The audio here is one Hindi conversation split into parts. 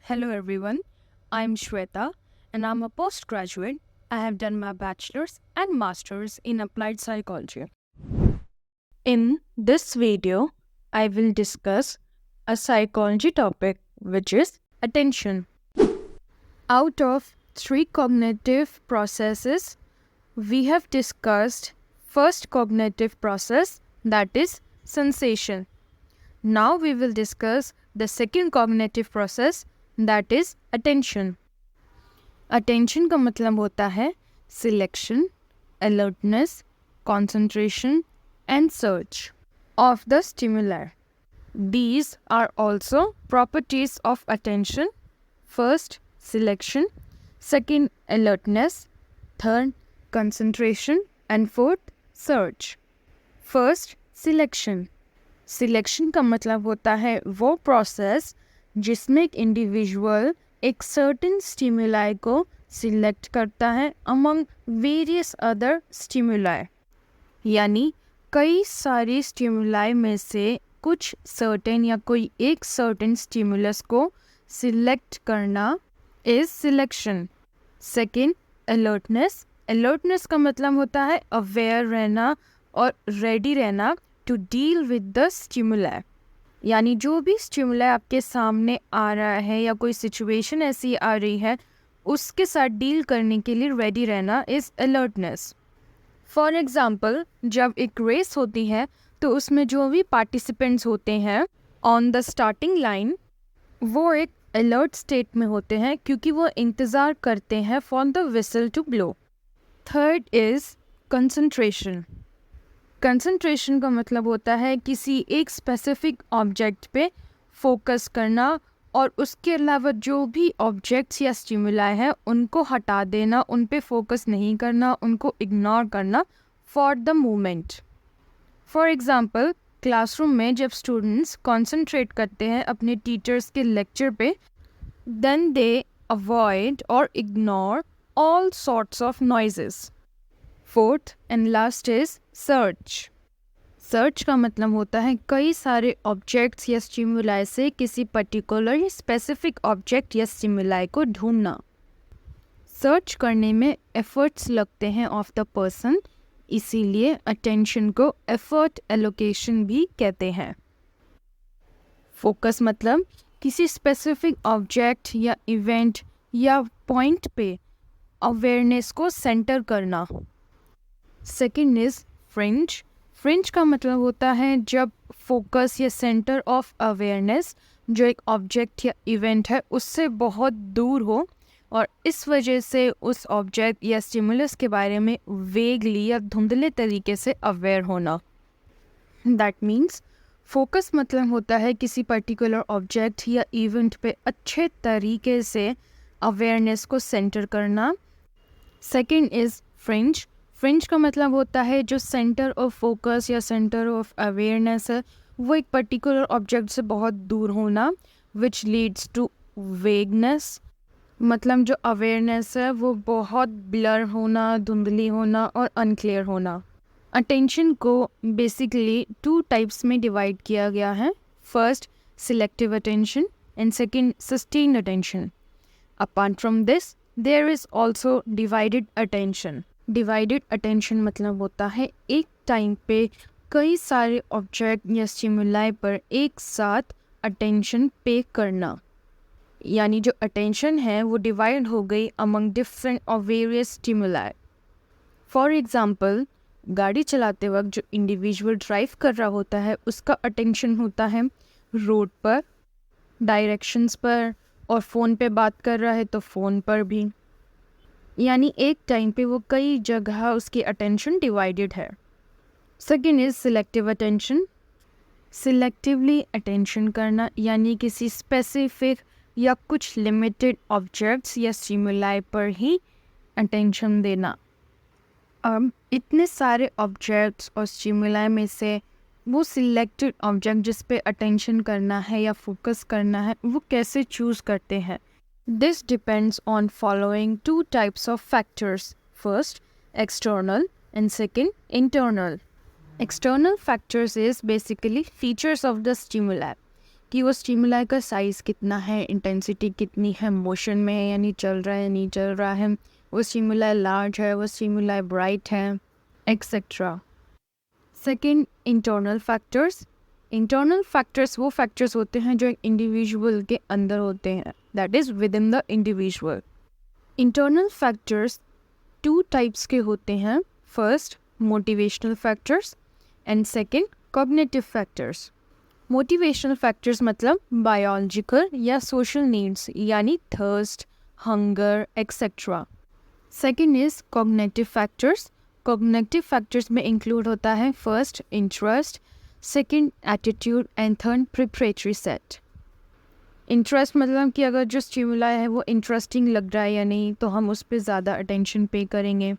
Hello everyone, I'm Shweta and I'm a postgraduate. I have done my bachelor's and master's in applied psychology. In this video, I will discuss a psychology topic which is attention. Out of 3 cognitive processes, we have discussed first cognitive process, that is sensation. Now we will discuss the second cognitive process, that is attention. Attention का मतलब होता है selection, alertness, concentration and search of the stimuli. These are also properties of attention. First, selection. Second, alertness. Third, concentration. And fourth, search. First, selection. Selection का मतलब होता है वो प्रोसेस जिसमें एक इंडिविजुअल एक सर्टेन स्टिमुलाई को सिलेक्ट करता है अमंग वेरियस अदर स्टिमुलाई, यानी कई सारी स्टिमुलाई में से कुछ सर्टेन या कोई एक सर्टेन स्टिमुलस को सिलेक्ट करना is selection. Second, alertness. Alertness का मतलब होता है अवेयर रहना और रेडी रहना to deal with the stimuli, यानी जो भी स्टिमुलाई आपके सामने आ रहा है या कोई सिचुएशन ऐसी आ रही है उसके साथ डील करने के लिए रेडी रहना इज़ अलर्टनेस. फॉर एग्ज़ाम्पल, जब एक रेस होती है तो उसमें जो भी पार्टिसिपेंट्स होते हैं ऑन द स्टार्टिंग लाइन वो एक अलर्ट स्टेट में होते हैं क्योंकि वो इंतज़ार करते हैं for the whistle to blow. Third is concentration. Concentration का मतलब होता है किसी एक स्पेसिफिक ऑब्जेक्ट पे फोकस करना और उसके अलावा जो भी ऑब्जेक्ट्स या स्टिमुलाई है उनको हटा देना, उन पे फोकस नहीं करना, उनको इग्नोर करना for the moment. For example, classroom में जब स्टूडेंट्स कंसंट्रेट करते हैं अपने टीचर्स के लेक्चर पे, देन दे अवॉइड और ignore all sorts of noises. Fourth and last is search. Search का मतलब होता है कई सारे ऑब्जेक्ट्स या स्टिमुलाई से किसी पर्टिकुलर या स्पेसिफिक ऑब्जेक्ट या स्टिमुलाई को ढूंढना. सर्च करने में एफर्ट्स लगते हैं ऑफ द पर्सन, इसीलिए अटेंशन को एफर्ट एलोकेशन भी कहते हैं. फोकस मतलब किसी स्पेसिफिक ऑब्जेक्ट या इवेंट या पॉइंट पे अवेयरनेस को सेंटर करना. Second is fringe. फ्रिंज का मतलब होता है जब फोकस या सेंटर ऑफ अवेयरनेस जो एक ऑब्जेक्ट या इवेंट है उससे बहुत दूर हो और इस वजह से उस ऑब्जेक्ट या स्टिमुलस के बारे में वेगली या धुंधले तरीके से अवेयर होना. दैट मीन्स फोकस मतलब होता है किसी पर्टिकुलर ऑब्जेक्ट या इवेंट पे अच्छे तरीके से अवेयरनेस को सेंटर करना. Second is fringe. फ्रिंज का मतलब होता है जो सेंटर ऑफ फोकस या सेंटर ऑफ अवेयरनेस है वो एक पर्टिकुलर ऑब्जेक्ट से बहुत दूर होना, विच लीड्स टू वेगनेस. मतलब जो अवेयरनेस है वो बहुत ब्लर होना, धुंधली होना और अनक्लियर होना. अटेंशन को बेसिकली 2 टाइप्स में डिवाइड किया गया है. First, selective attention and second, sustained attention. Apart from this there is also divided attention. Divided attention मतलब होता है एक टाइम पे कई सारे ऑब्जेक्ट या स्टिमुलाई पर एक साथ अटेंशन पे करना, यानी जो अटेंशन है वो डिवाइड हो गई अमंग डिफरेंट और वेरियस स्टिमुलाई. फॉर एग्ज़ाम्पल, गाड़ी चलाते वक्त जो इंडिविजुअल ड्राइव कर रहा होता है उसका अटेंशन होता है रोड पर, डायरेक्शंस पर, और फ़ोन पे बात कर रहा है तो फ़ोन पर भी, यानी एक टाइम पे वो कई जगह उसकी अटेंशन डिवाइडेड है. Second is selective attention. Selectively attention करना यानी किसी स्पेसिफिक या कुछ लिमिटेड ऑब्जेक्ट्स या स्टिमुलाई पर ही अटेंशन देना. अब इतने सारे ऑब्जेक्ट्स और स्टिमुलाई में से वो सिलेक्टेड ऑब्जेक्ट जिस पे अटेंशन करना है या फोकस करना है वो कैसे चूज़ करते हैं. This depends on following 2 types of factors. First, external and second, internal. External factors is basically features of the stimuli. कि वो स्टिमुलाई का साइज़ कितना है, इंटेंसिटी कितनी है, मोशन में है या नहीं, चल रहा है या नहीं चल रहा है, वो स्टिमुलाई लार्ज है, वो स्टिमुलाई ब्राइट है, etcetera. Second, internal factors. Internal factors वो फैक्टर्स होते हैं जो एक इंडिविजुअल के अंदर होते हैं, that is within the individual. Internal factors two types के होते हैं, first motivational factors and second cognitive factors. Motivational factors मतलब बायोलॉजिकल या सोशल नीड्स यानी thirst, hunger etcetera. Second is cognitive factors. Cognitive factors में इंक्लूड होता है first interest, second attitude and third preparatory set. Interest मतलब कि अगर जो स्टिमुलाई है वो इंटरेस्टिंग लग रहा है या नहीं, तो हम उस पर ज़्यादा अटेंशन पे करेंगे।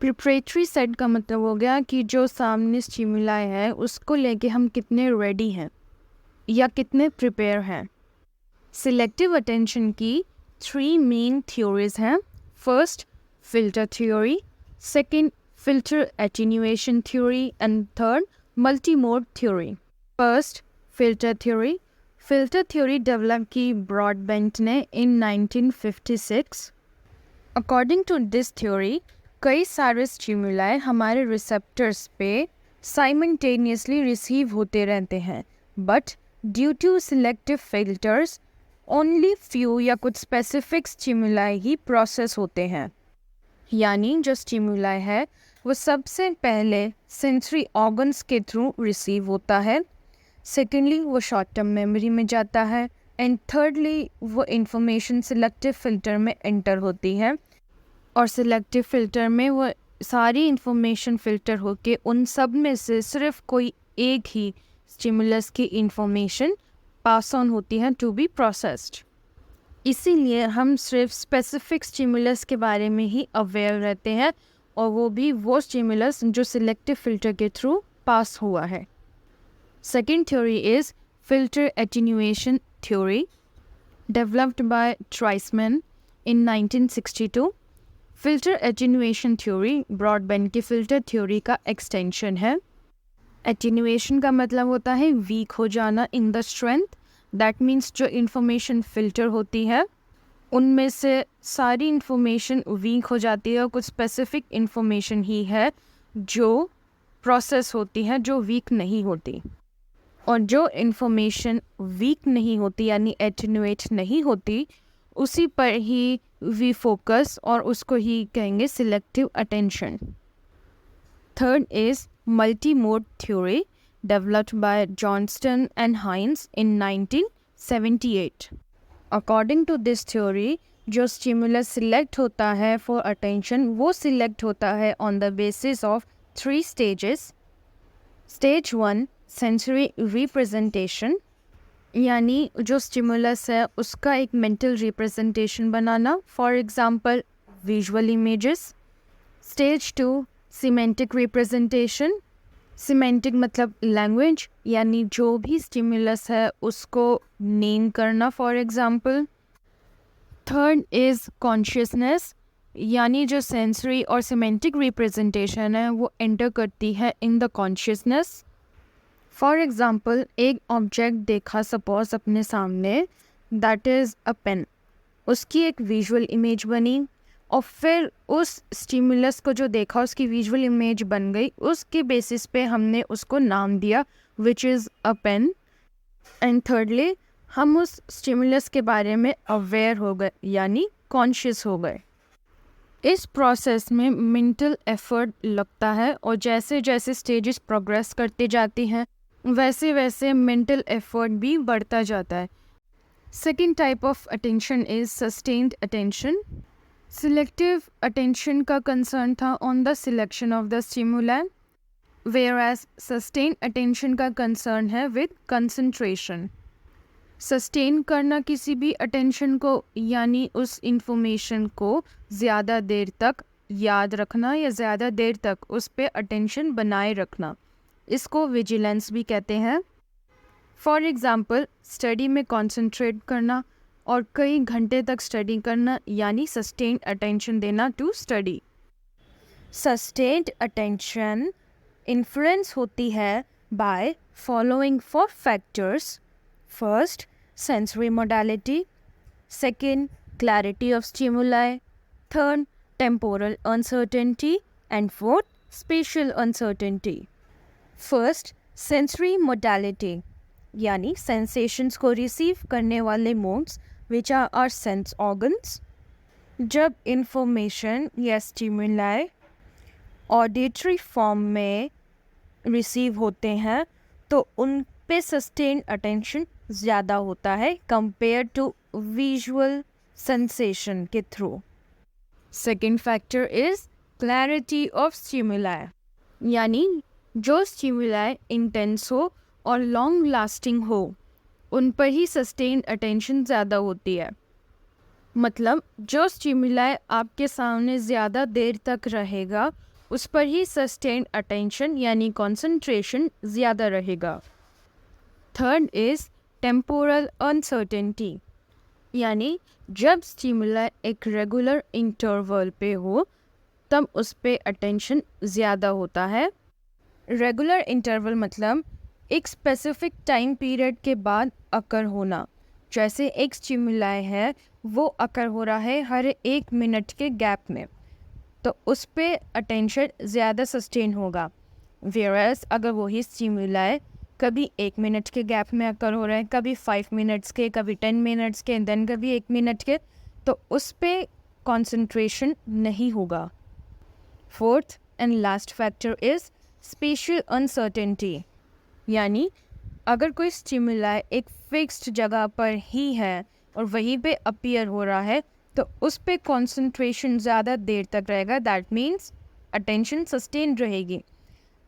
प्रिपरेटरी सेट का मतलब हो गया कि जो सामने स्टिमुलाई है उसको लेके हम कितने रेडी हैं या कितने प्रिपेयर हैं। सिलेक्टिव अटेंशन की 3 मेन थ्योरीज हैं, first filter theory, second filter attenuation theory and third multimode theory. First, filter theory. Filter theory developed की ब्रॉडबेंट ने in 1956. According to this theory, कई सारे स्टिमुलाई हमारे रिसेप्टर्स पे साइमल्टेनियसली रिसीव होते रहते हैं, but due to selective filters only few या कुछ स्पेसिफिक स्टिमुलाई ही प्रोसेस होते हैं। यानी जो स्टिमुलाई है वो सबसे पहले सेंसरी ऑर्गन्स के थ्रू रिसीव होता है, सेकेंडली वो शॉर्ट टर्म मेमोरी में जाता है एंड थर्डली वो इंफॉर्मेशन सिलेक्टिव फ़िल्टर में एंटर होती है, और सिलेक्टिव फ़िल्टर में वो सारी इंफॉर्मेशन फ़िल्टर होके उन सब में से सिर्फ कोई एक ही स्टिमुलस की इंफॉर्मेशन पास ऑन होती है टू बी प्रोसेस्ड। इसीलिए हम सिर्फ स्पेसिफिक स्टिमुलस के बारे में ही अवेयर रहते हैं, और वो भी वो स्टिमुलस जो सिलेक्टिव फ़िल्टर के थ्रू पास हुआ है। Second theory is filter attenuation theory, developed by Treisman in 1962। Filter attenuation theory Broadbent की फ़िल्टर थ्योरी का एक्सटेंशन है। एटीन्यूएशन का मतलब होता है वीक हो जाना in the strength, that means जो इन्फॉर्मेशन फ़िल्टर होती है उनमें से सारी इन्फॉर्मेशन वीक हो जाती है और कुछ स्पेसिफिक इन्फॉर्मेशन ही है जो प्रोसेस होती है, जो वीक नहीं होती। और जो इन्फॉर्मेशन वीक नहीं होती यानी एटेन्यूएट नहीं होती, उसी पर ही वी फोकस और उसको ही कहेंगे selective attention. Third is multi mode theory, developed by Johnston and Heinz in 1978। According to this theory जो स्टिमुलस सिलेक्ट होता है फॉर अटेंशन वो सिलेक्ट होता है on the basis of 3 stages. Stage 1 sensory representation, यानी जो स्टिमुलस है उसका एक मेंटल रिप्रेजेंटेशन बनाना, for example visual images. Stage 2 semantic representation, semantic मतलब लैंग्वेज, यानी जो भी स्टिमुलस है उसको नेम करना, for example. Third is consciousness, यानी जो सेंसरी और सिमेंटिक रिप्रेजेंटेशन है वो एंटर करती है in the consciousness. For example एक ऑब्जेक्ट देखा सपोज अपने सामने, दैट इज़ अ पेन, उसकी एक विजुअल इमेज बनी और फिर उस स्टिमुलस को जो देखा उसकी विजुअल इमेज बन गई, उसके बेसिस पे हमने उसको नाम दिया which is a pen. And thirdly हम उस स्टिमुलस के बारे में अवेयर हो गए यानी कॉन्शियस हो गए। इस प्रोसेस में मेंटल एफर्ट लगता है और जैसे जैसे स्टेजेस प्रोग्रेस करते जाती हैं वैसे वैसे मेंटल एफर्ट भी बढ़ता जाता है। Second type of attention is sustained attention. Selective attention का कंसर्न था on the selection of the stimuli, whereas sustain attention का कंसर्न है विद कंसंट्रेशन। सस्टेन करना किसी भी अटेंशन को यानी उस इंफॉर्मेशन को ज़्यादा देर तक याद रखना या ज़्यादा देर तक उस पर अटेंशन बनाए रखना, इसको विजिलेंस भी कहते हैं। फॉर एग्ज़ाम्पल स्टडी में कॉन्सेंट्रेट करना और कई घंटे तक स्टडी करना यानी सस्टेन्ड अटेंशन देना to study. Sustained attention influence होती है by following 4 factors. First, sensory modality. Second, clarity of stimuli. Third, temporal uncertainty. And fourth, spatial uncertainty. First, sensory modality यानी sensations को receive करने वाले modes which are our sense organs. जब information या stimuli auditory form में receive होते हैं तो उन पे sustained attention ज़्यादा होता है compared to visual sensation के through. Second factor is clarity of stimuli यानी जो स्टिमुलाई इंटेंस हो और लॉन्ग लास्टिंग हो उन पर ही सस्टेन्ड अटेंशन ज़्यादा होती है. मतलब जो स्टिमुलाई आपके सामने ज़्यादा देर तक रहेगा उस पर ही सस्टेन्ड अटेंशन यानी कंसंट्रेशन ज़्यादा रहेगा. थर्ड इज़ टेम्पोरल अनसर्टेनिटी यानी जब स्टिमुलाई एक रेगुलर इंटरवल पे हो तब उस पे अटेंशन ज़्यादा होता है. रेगुलर इंटरवल मतलब एक स्पेसिफिक टाइम पीरियड के बाद अकर होना. जैसे एक स्टिमुलाई है वो अकर हो रहा है हर 1 मिनट के गैप में तो उस पे अटेंशन ज़्यादा सस्टेन होगा. वेयरएज अगर वही स्टिमुलाई कभी 1 मिनट के गैप में अकर हो रहा है, कभी 5 मिनट्स के, कभी 10 मिनट्स के, देन कभी 1 मिनट के, तो उस पे कंसंट्रेशन नहीं होगा. Fourth and last factor is spatial uncertainty यानी अगर कोई स्टिमुलाई एक फिक्स्ड जगह पर ही है और वहीं पे अपीयर हो रहा है तो उस पे कंसंट्रेशन ज़्यादा देर तक रहेगा. दैट मीन्स अटेंशन सस्टेन रहेगी.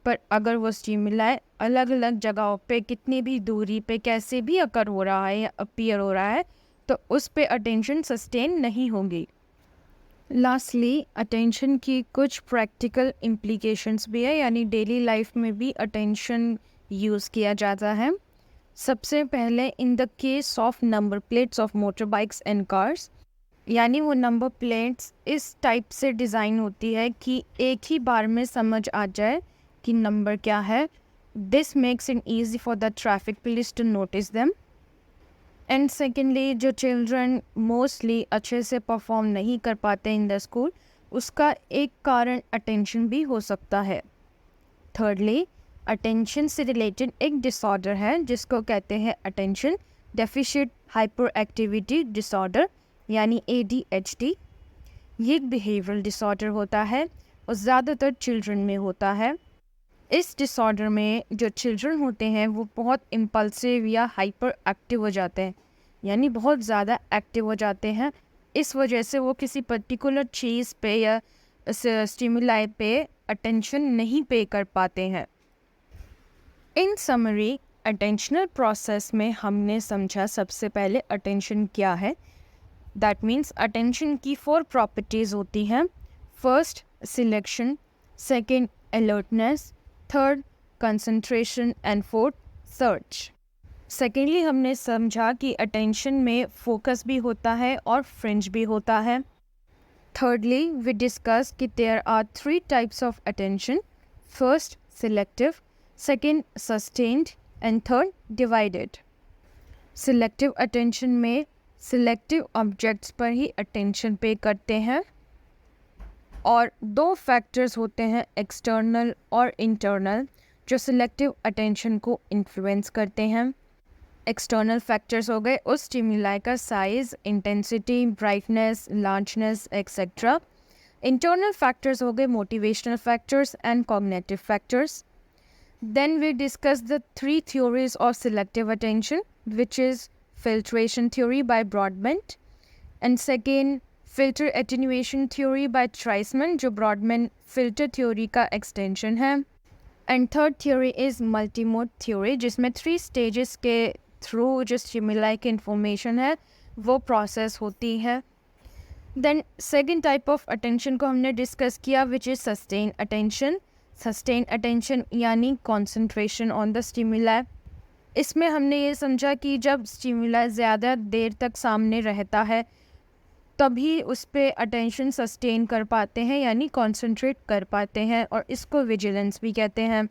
पर अगर वो स्टिमुलाई अलग अलग जगहों पे कितनी भी दूरी पे कैसे भी अकर हो रहा है या अपीयर हो रहा है तो उस पे अटेंशन सस्टेन नहीं होगी. लास्टली अटेंशन की कुछ प्रैक्टिकल इम्प्लीकेशंस भी है यानी डेली लाइफ में भी अटेंशन यूज़ किया जाता है. सबसे पहले in the case of number plates of motor bikes and cars यानी वो नंबर प्लेट्स इस टाइप से डिज़ाइन होती है कि एक ही बार में समझ आ जाए कि नंबर क्या है. This makes it easy for the traffic police to notice them. And secondly जो चिल्ड्रन मोस्टली अच्छे से परफॉर्म नहीं कर पाते इन द स्कूल उसका एक कारण अटेंशन भी हो सकता है. थर्डली अटेंशन से रिलेटेड एक डिसऑर्डर है जिसको कहते हैं attention deficit hyper activity disorder यानी ADHD. ये एक बिहेवियरल डिसऑर्डर होता है और ज़्यादातर चिल्ड्रन में होता है. इस डिसऑर्डर में जो चिल्ड्रन होते हैं वो बहुत इम्पल्सिव या हाइपर एक्टिव हो जाते हैं यानी बहुत ज़्यादा एक्टिव हो जाते हैं. इस वजह से वो किसी पर्टिकुलर चीज़ पे या स्टिमुलाई पे अटेंशन नहीं पे कर पाते हैं. इन समरी अटेंशनल प्रोसेस में हमने समझा सबसे पहले अटेंशन क्या है. दैट मीन्स अटेंशन की 4 प्रॉपर्टीज़ होती हैं. First selection, second alertness, third concentration and fourth search. Secondly हमने समझा कि अटेंशन में फोकस भी होता है और फ्रिंज भी होता है. थर्डली वी डिस्कस कि there are 3 types of attention. First selective, second sustained and third divided. Selective attention में सिलेक्टिव ऑब्जेक्ट्स पर ही अटेंशन पे करते हैं और 2 फैक्टर्स होते हैं एक्सटर्नल और इंटरनल जो सिलेक्टिव अटेंशन को इन्फ्लुएंस करते हैं. एक्सटर्नल फैक्टर्स हो गए उस स्टिमुलाई का size, intensity, brightness, largeness etcetera. Internal factors हो गए motivational factors and cognitive factors. Then we discuss the 3 theories of selective attention which is filtration theory by Brodmann and second filter attenuation theory by Treisman जो Brodmann filter theory का extension है. And third theory is multimode theory जिसमें 3 stages के थ्रू जो स्टिमुलाई की इंफॉर्मेशन है वो प्रोसेस होती है. Then second type of attention को हमने डिस्कस किया which is sustain attention. Sustain attention यानी कॉन्सेंट्रेशन ऑन द स्टिमुलाई. इसमें हमने ये समझा कि जब स्टिमुलाई ज़्यादा देर तक सामने रहता है तभी उस पर अटेंशन सस्टेन कर पाते हैं यानी कॉन्सेंट्रेट कर पाते हैं और इसको विजिलेंस भी कहते हैं.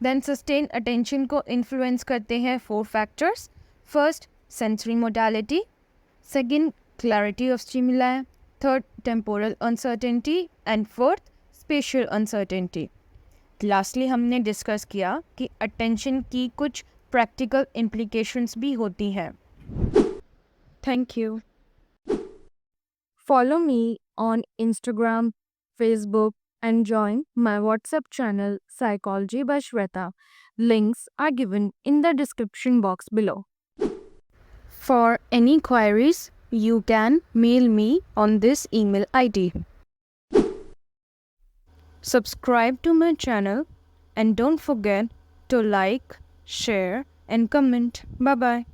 देन सस्टेन अटेंशन को इन्फ्लुएंस करते हैं 4 factors. First, sensory modality. Second, clarity of stimuli. Third, temporal uncertainty. And fourth, spatial uncertainty. Lastly, हमने डिस्कस किया कि अटेंशन की कुछ प्रैक्टिकल implications भी होती हैं. Thank you. Follow me on Instagram, Facebook, and join my WhatsApp channel Psychology by Shweta. Links are given in the description box below. For any queries, you can mail me on this email ID. Subscribe to my channel and don't forget to like, share, and comment. Bye bye.